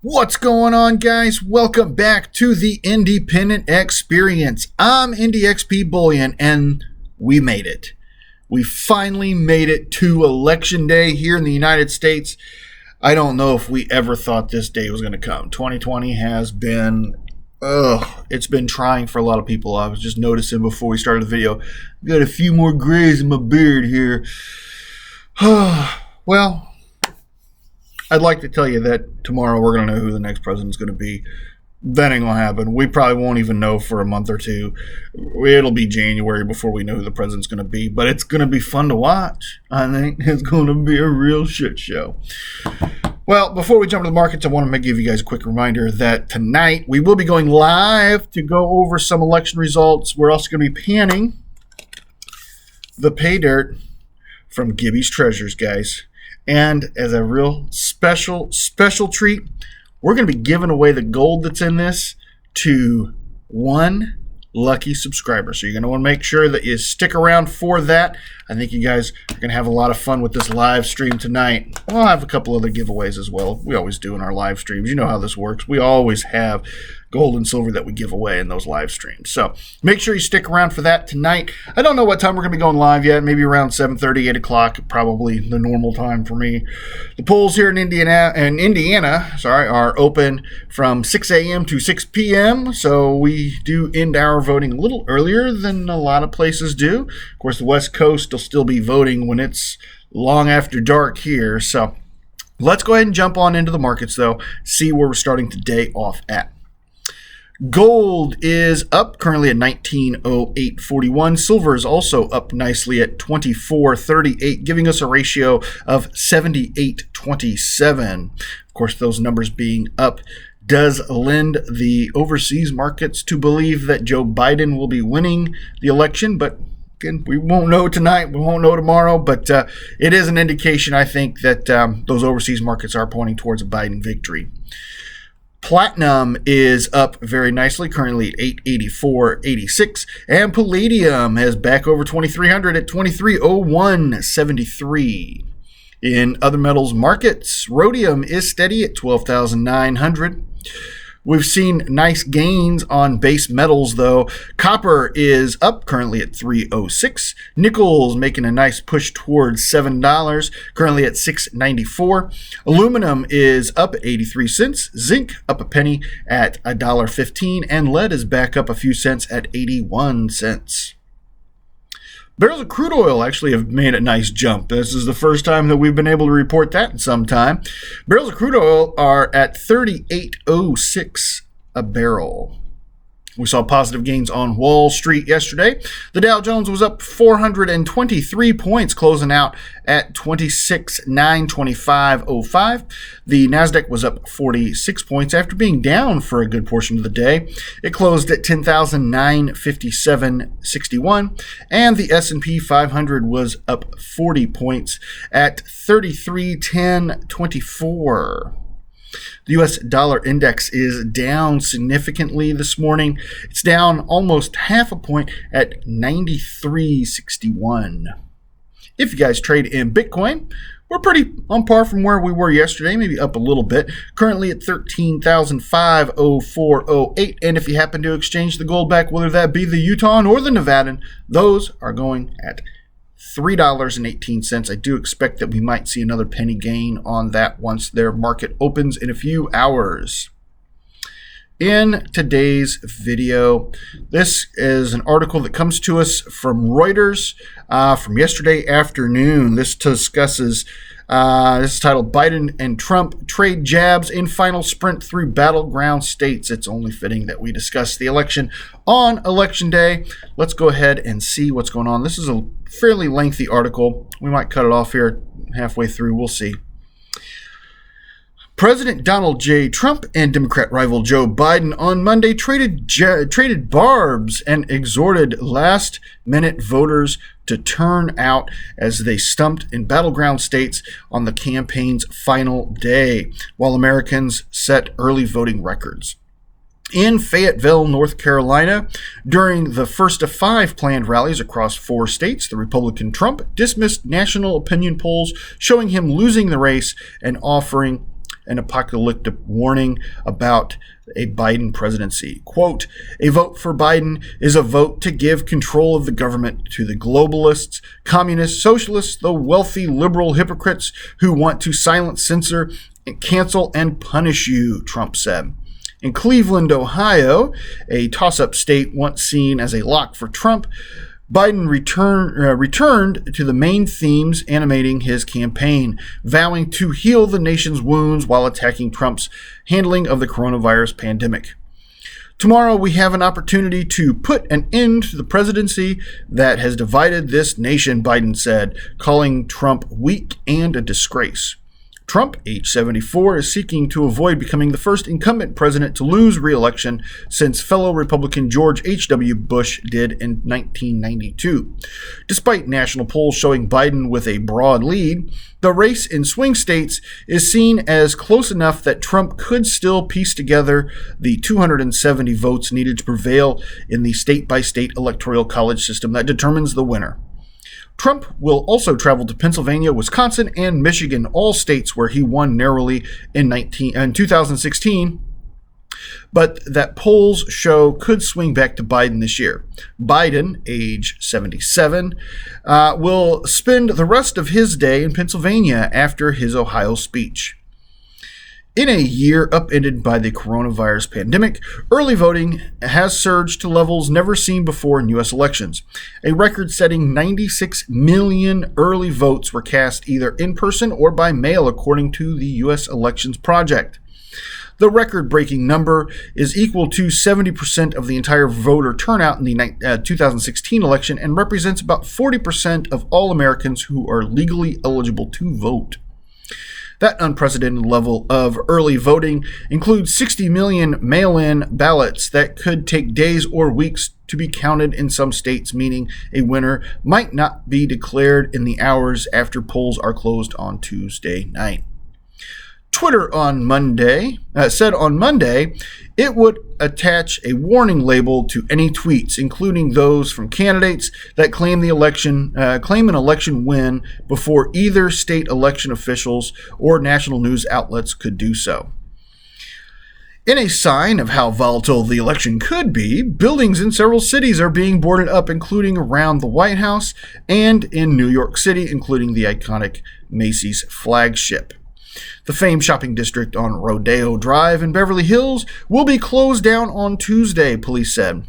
What's going on, guys? Welcome back to the Independent Experience. I'm IndyXP Bullion, and we made it. We finally made it to Election Day here in the United States. I don't know if we ever thought this day was going to come. 2020 has been, it's been trying for a lot of people. I was just noticing before we started the video, got a few more grays in my beard here. Well, I'd like to tell you that tomorrow we're going to know who the next president's going to be. That ain't going to happen. We probably won't even know for a month or two. It'll be January before we know who the president's going to be. But it's going to be fun to watch. I think it's going to be a real shit show. Well, before we jump to the markets, I want to give you guys a quick reminder that tonight we will be going live to go over some election results. We're also going to be panning the pay dirt from Gibby's Treasures, guys. And as a real special treat, we're going to be giving away the gold that's in this to one lucky subscriber. So you're going to want to make sure that you stick around for that. I think you guys are going to have a lot of fun with this live stream tonight. I'll have a couple other giveaways as well. We always do in our live streams. You know how this works. We always have gold and silver that we give away in those live streams. So make sure you stick around for that tonight. I don't know what time we're going to be going live yet. Maybe around 7:30, 8 o'clock, probably the normal time for me. The polls here in Indiana, are open from 6 a.m. to 6 p.m. So we do end our voting a little earlier than a lot of places do. Of course, the West Coast will still be voting when it's long after dark here. So let's go ahead and jump on into the markets, though, see where we're starting today off at. Gold is up currently at 1908.41. Silver is also up nicely at 24.38, giving us a ratio of 78.27. Of course, those numbers being up does lend the overseas markets to believe that Joe Biden will be winning the election, but again, we won't know tonight, we won't know tomorrow, but it is an indication, I think, that those overseas markets are pointing towards a Biden victory. Platinum is up very nicely, currently at 884.86, and palladium is back over 2,300 at 2301.73. In other metals markets, rhodium is steady at 12,900. We've seen nice gains on base metals, though. Copper is up currently at 306. Nickel's making a nice push towards $7, currently at 694. Aluminum is up 83 cents. Zinc up a penny at $1.15, and lead is back up a few cents at 81 cents. Barrels of crude oil actually have made a nice jump. This is the first time that we've been able to report that in some time. Barrels of crude oil are at 38.06 a barrel. We saw positive gains on Wall Street yesterday. The Dow Jones was up 423 points, closing out at 26,925.05. The Nasdaq was up 46 points after being down for a good portion of the day. It closed at 10,957.61, and the S&P 500 was up 40 points at 33,1024. The U.S. dollar index is down significantly this morning. It's down almost half a point at 93.61. If you guys trade in Bitcoin, we're pretty on par from where we were yesterday, maybe up a little bit. Currently at 13,504.08. And if you happen to exchange the gold back, whether that be the Utah or the Nevadan, those are going at $3.18. I do expect that we might see another penny gain on that once their market opens in a few hours. In today's video, this is an article that comes to us from Reuters from yesterday afternoon. This discusses, this is titled Biden and Trump Trade Jabs in Final Sprint Through Battleground States. It's only fitting that we discuss the election on Election Day. Let's go ahead and see what's going on. This is a fairly lengthy article. We might cut it off here halfway through. We'll see. President Donald J. Trump and Democrat rival Joe Biden on Monday traded barbs and exhorted last-minute voters to turn out as they stumped in battleground states on the campaign's final day, while Americans set early voting records. In Fayetteville, North Carolina, during the first of 5 planned rallies across 4 states, the Republican Trump dismissed national opinion polls showing him losing the race and offering an apocalyptic warning about a Biden presidency. Quote, a vote for Biden is a vote to give control of the government to the globalists, communists, socialists, the wealthy liberal hypocrites who want to silence, censor, cancel, and punish you, Trump said. In Cleveland, Ohio, a toss-up state once seen as a lock for Trump, Biden returned to the main themes animating his campaign, vowing to heal the nation's wounds while attacking Trump's handling of the coronavirus pandemic. Tomorrow, we have an opportunity to put an end to the presidency that has divided this nation, Biden said, calling Trump weak and a disgrace. Trump, age 74, is seeking to avoid becoming the first incumbent president to lose re-election since fellow Republican George H.W. Bush did in 1992. Despite national polls showing Biden with a broad lead, the race in swing states is seen as close enough that Trump could still piece together the 270 votes needed to prevail in the state-by-state electoral college system that determines the winner. Trump will also travel to Pennsylvania, Wisconsin, and Michigan, all states where he won narrowly in 2016, but that polls show could swing back to Biden this year. Biden, age 77, will spend the rest of his day in Pennsylvania after his Ohio speech. In a year upended by the coronavirus pandemic, early voting has surged to levels never seen before in U.S. elections. A record-setting 96 million early votes were cast either in person or by mail, according to the U.S. Elections Project. The record-breaking number is equal to 70% of the entire voter turnout in the 2016 election and represents about 40% of all Americans who are legally eligible to vote. That unprecedented level of early voting includes 60 million mail-in ballots that could take days or weeks to be counted in some states, meaning a winner might not be declared in the hours after polls are closed on Tuesday night. Twitter said on Monday it would attach a warning label to any tweets, including those from candidates that claim an election win before either state election officials or national news outlets could do so. In a sign of how volatile the election could be, buildings in several cities are being boarded up, including around the White House and in New York City, including the iconic Macy's flagship. The famed shopping district on Rodeo Drive in Beverly Hills will be closed down on Tuesday, police said.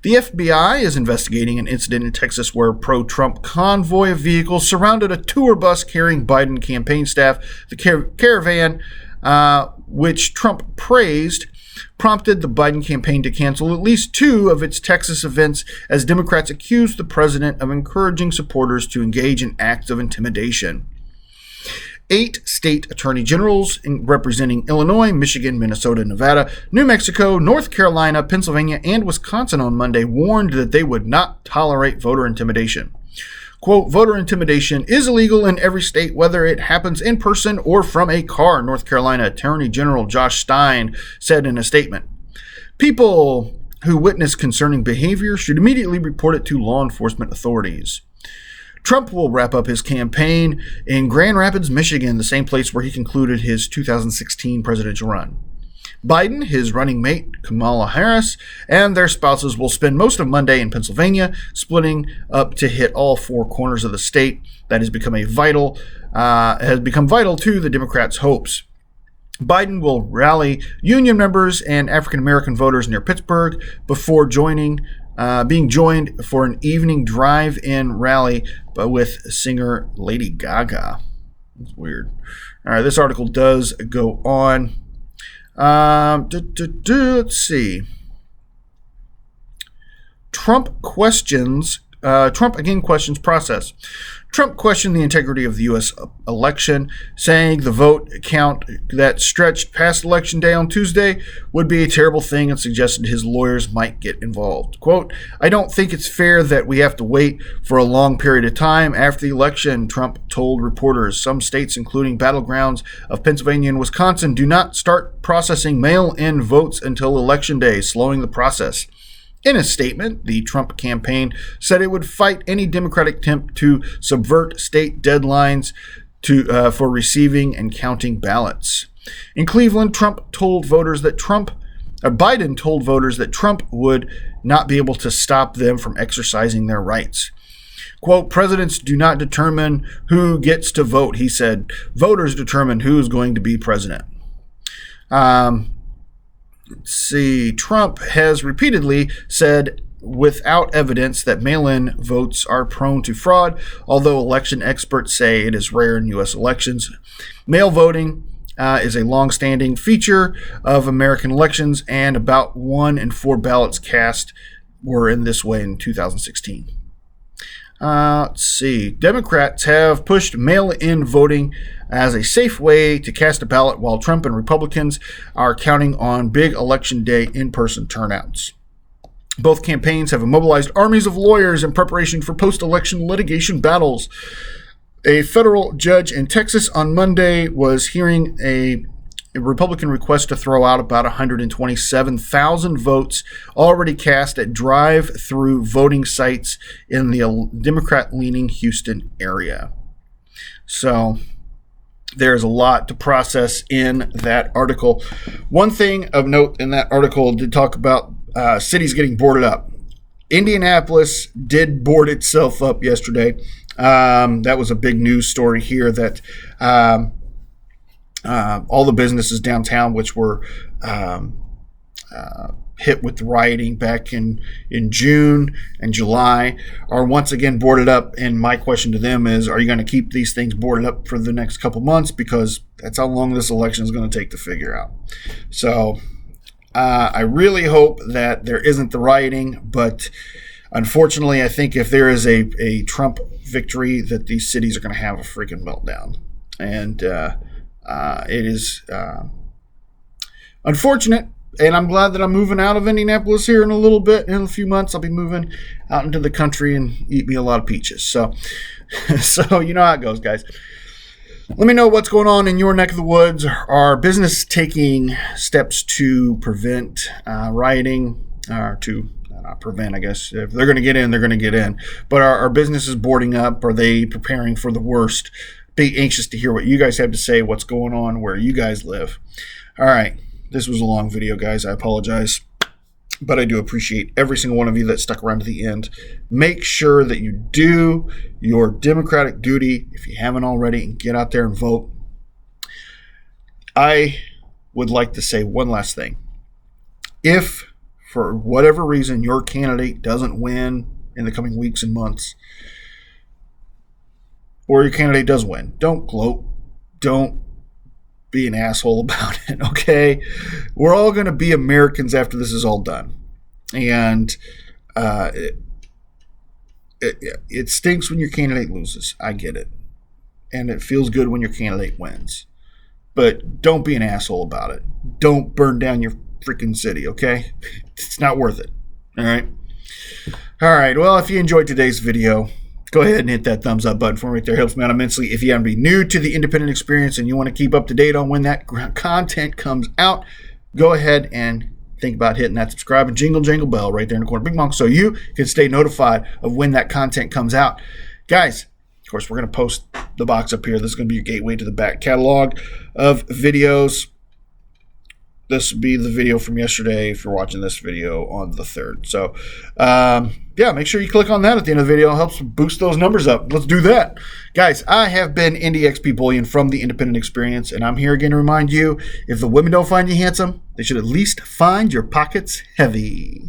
The FBI is investigating an incident in Texas where a pro-Trump convoy of vehicles surrounded a tour bus carrying Biden campaign staff. The caravan, which Trump praised, prompted the Biden campaign to cancel at least two of its Texas events as Democrats accused the president of encouraging supporters to engage in acts of intimidation. 8 state attorney generals representing Illinois, Michigan, Minnesota, Nevada, New Mexico, North Carolina, Pennsylvania, and Wisconsin on Monday warned that they would not tolerate voter intimidation. Quote, voter intimidation is illegal in every state, whether it happens in person or from a car, North Carolina Attorney General Josh Stein said in a statement. People who witness concerning behavior should immediately report it to law enforcement authorities. Trump will wrap up his campaign in Grand Rapids, Michigan, the same place where he concluded his 2016 presidential run. Biden, his running mate, Kamala Harris, and their spouses will spend most of Monday in Pennsylvania, splitting up to hit all 4 corners of the state. That has become vital to the Democrats' hopes. Biden will rally union members and African American voters near Pittsburgh before being joined for an evening drive-in rally with singer Lady Gaga. That's weird. All right, this article does go on. Let's see. Trump again questions process. Trump questioned the integrity of the U.S. election, saying the vote count that stretched past Election Day on Tuesday would be a terrible thing and suggested his lawyers might get involved. Quote, I don't think it's fair that we have to wait for a long period of time after the election, Trump told reporters. Some states, including battlegrounds of Pennsylvania and Wisconsin, do not start processing mail-in votes until Election Day, slowing the process. In a statement, the Trump campaign said it would fight any Democratic attempt to subvert state deadlines for receiving and counting ballots. In Cleveland, Biden told voters that Trump would not be able to stop them from exercising their rights. Quote, presidents do not determine who gets to vote, he said. Voters determine who is going to be president. Let's see. Trump has repeatedly said without evidence that mail-in votes are prone to fraud, although election experts say it is rare in U.S. elections. Mail voting is a long-standing feature of American elections, and about 1 in 4 ballots cast were in this way in 2016. Let's see. Democrats have pushed mail-in voting as a safe way to cast a ballot, while Trump and Republicans are counting on big election day in-person turnouts. Both campaigns have mobilized armies of lawyers in preparation for post-election litigation battles. A federal judge in Texas on Monday was hearing a Republican request to throw out about 127,000 votes already cast at drive-through voting sites in the Democrat-leaning Houston area. So there's a lot to process in that article. One thing of note in that article did talk about cities getting boarded up. Indianapolis did board itself up yesterday. That was a big news story here that all the businesses downtown, which were hit with the rioting back in June and July, are once again boarded up. And my question to them is, are you going to keep these things boarded up for the next couple months? Because that's how long this election is going to take to figure out. So I really hope that there isn't the rioting, but unfortunately, I think if there is a Trump victory, that these cities are going to have a freaking meltdown. And it is unfortunate, and I'm glad that I'm moving out of Indianapolis here in a little bit. In a few months, I'll be moving out into the country and eat me a lot of peaches. So you know how it goes, guys. Let me know what's going on in your neck of the woods. Are business taking steps to prevent rioting, or to not prevent, I guess. If they're going to get in, they're going to get in. But are businesses boarding up? Are they preparing for the worst? Be anxious to hear what you guys have to say, what's going on where you guys live. All right. This was a long video, guys. I apologize. But I do appreciate every single one of you that stuck around to the end. Make sure that you do your democratic duty if you haven't already, and get out there and vote. I would like to say one last thing. If, for whatever reason, your candidate doesn't win in the coming weeks and months, or your candidate does win, don't gloat. Don't be an asshole about it, okay? We're all going to be Americans after this is all done. And it stinks when your candidate loses. I get it. And it feels good when your candidate wins. But don't be an asshole about it. Don't burn down your freaking city, okay? It's not worth it. All right? All right. Well, if you enjoyed today's video, go ahead and hit that thumbs up button for me right there. It helps me out immensely. If you happen to be new to the independent experience and you want to keep up to date on when that content comes out, go ahead and think about hitting that subscribe and jingle bell right there in the corner, bing bong, so you can stay notified of when that content comes out. Guys, of course, we're going to post the box up here. This is going to be your gateway to the back catalog of videos. This will be the video from yesterday if you're watching this video on the 3rd. So, yeah, make sure you click on that at the end of the video. It helps boost those numbers up. Let's do that. Guys, I have been Indy XP Bullion from the Independent Experience, and I'm here again to remind you, if the women don't find you handsome, they should at least find your pockets heavy.